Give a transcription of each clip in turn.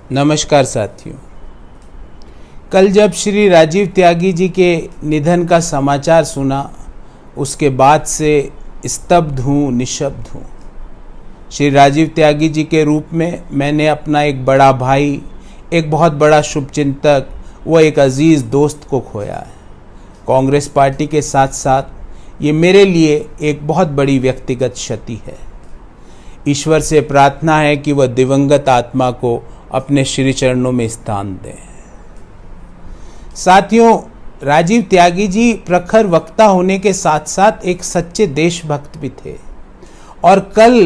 नमस्कार साथियों। कल जब श्री राजीव त्यागी जी के निधन का समाचार सुना, उसके बाद से स्तब्ध हूँ, निशब्द हूँ। श्री राजीव त्यागी जी के रूप में मैंने अपना एक बड़ा भाई, एक बहुत बड़ा शुभचिंतक व एक अजीज़ दोस्त को खोया है। कांग्रेस पार्टी के साथ साथ ये मेरे लिए एक बहुत बड़ी व्यक्तिगत क्षति है। ईश्वर से प्रार्थना है कि वह दिवंगत आत्मा को अपने श्री चरणों में स्थान दें। साथियों, राजीव त्यागी जी प्रखर वक्ता होने के साथ साथ एक सच्चे देशभक्त भी थे और कल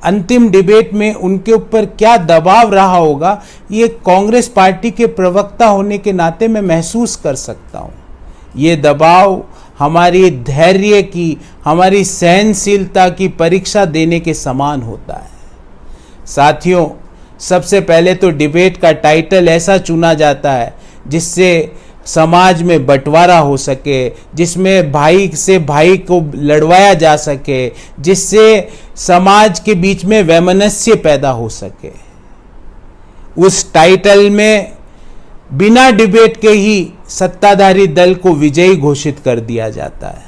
अंतिम डिबेट में उनके ऊपर क्या दबाव रहा होगा, ये कांग्रेस पार्टी के प्रवक्ता होने के नाते मैं महसूस कर सकता हूँ। ये दबाव हमारी धैर्य की, हमारी सहनशीलता की परीक्षा देने के समान होता है। साथियों, सबसे पहले तो डिबेट का टाइटल ऐसा चुना जाता है जिससे समाज में बंटवारा हो सके, जिसमें भाई से भाई को लड़वाया जा सके, जिससे समाज के बीच में वैमनस्य पैदा हो सके। उस टाइटल में बिना डिबेट के ही सत्ताधारी दल को विजयी घोषित कर दिया जाता है।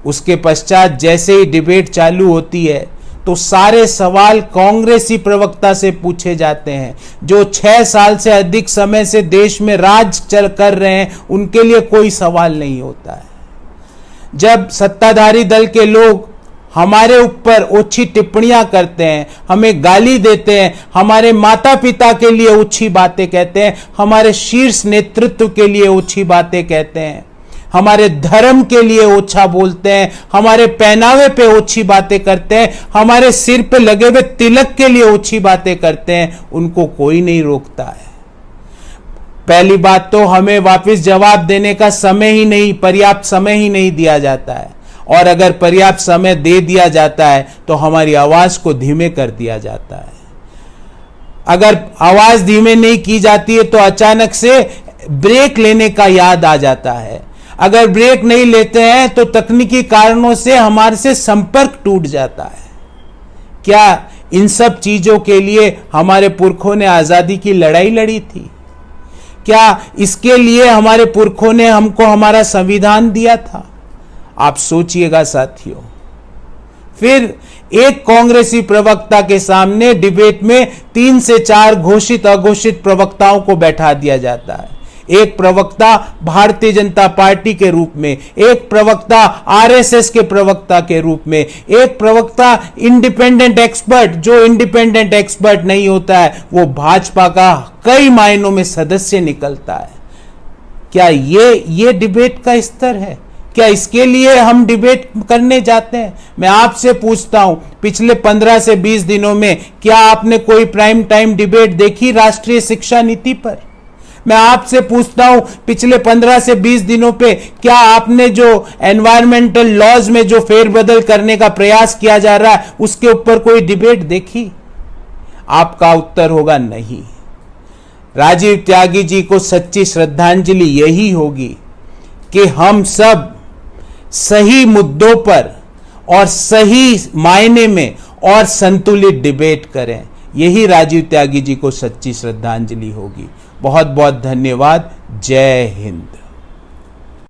उसके पश्चात जैसे ही डिबेट चालू होती है तो सारे सवाल कांग्रेसी प्रवक्ता से पूछे जाते हैं, जो 6 साल से अधिक समय से देश में राज कर रहे हैं। उनके लिए कोई सवाल नहीं होता है। जब सत्ताधारी दल के लोग हमारे ऊपर ओछी टिप्पणियां करते हैं, हमें गाली देते हैं, हमारे माता पिता के लिए ओछी बातें कहते हैं, हमारे शीर्ष नेतृत्व के लिए ओछी बातें कहते हैं, हमारे धर्म के लिए ओछा बोलते हैं, हमारे पहनावे पे ओछी बातें करते हैं, हमारे सिर पे लगे हुए तिलक के लिए ओछी बातें करते हैं, उनको कोई नहीं रोकता है। पहली बात तो हमें वापस जवाब देने का समय ही नहीं, पर्याप्त समय ही नहीं दिया जाता है, और अगर पर्याप्त समय दे दिया जाता है तो हमारी आवाज को धीमे कर दिया जाता है। अगर आवाज धीमे नहीं की जाती है तो अचानक से ब्रेक लेने का याद आ जाता है। अगर ब्रेक नहीं लेते हैं तो तकनीकी कारणों से हमारे से संपर्क टूट जाता है। क्या इन सब चीजों के लिए हमारे पुरखों ने आजादी की लड़ाई लड़ी थी? क्या इसके लिए हमारे पुरखों ने हमको हमारा संविधान दिया था? आप सोचिएगा साथियों। फिर एक कांग्रेसी प्रवक्ता के सामने डिबेट में 3 से 4 घोषित अघोषित प्रवक्ताओं को बैठा दिया जाता है। एक प्रवक्ता भारतीय जनता पार्टी के रूप में, एक प्रवक्ता आरएसएस के प्रवक्ता के रूप में, एक प्रवक्ता इंडिपेंडेंट एक्सपर्ट, जो इंडिपेंडेंट एक्सपर्ट नहीं होता है वो भाजपा का कई मायनों में सदस्य निकलता है। क्या ये डिबेट का स्तर है? क्या इसके लिए हम डिबेट करने जाते हैं? मैं आपसे पूछता हूं, पिछले 15 से 20 दिनों में क्या आपने कोई प्राइम टाइम डिबेट देखी राष्ट्रीय शिक्षा नीति पर? मैं आपसे पूछता हूं, पिछले 15 से 20 दिनों पे क्या आपने जो एनवायरमेंटल लॉज में जो फेरबदल करने का प्रयास किया जा रहा है उसके ऊपर कोई डिबेट देखी? आपका उत्तर होगा नहीं। राजीव त्यागी जी को सच्ची श्रद्धांजलि यही होगी कि हम सब सही मुद्दों पर और सही मायने में और संतुलित डिबेट करें। यही राजीव त्यागी जी को सच्ची श्रद्धांजलि होगी। बहुत बहुत धन्यवाद। जय हिंद।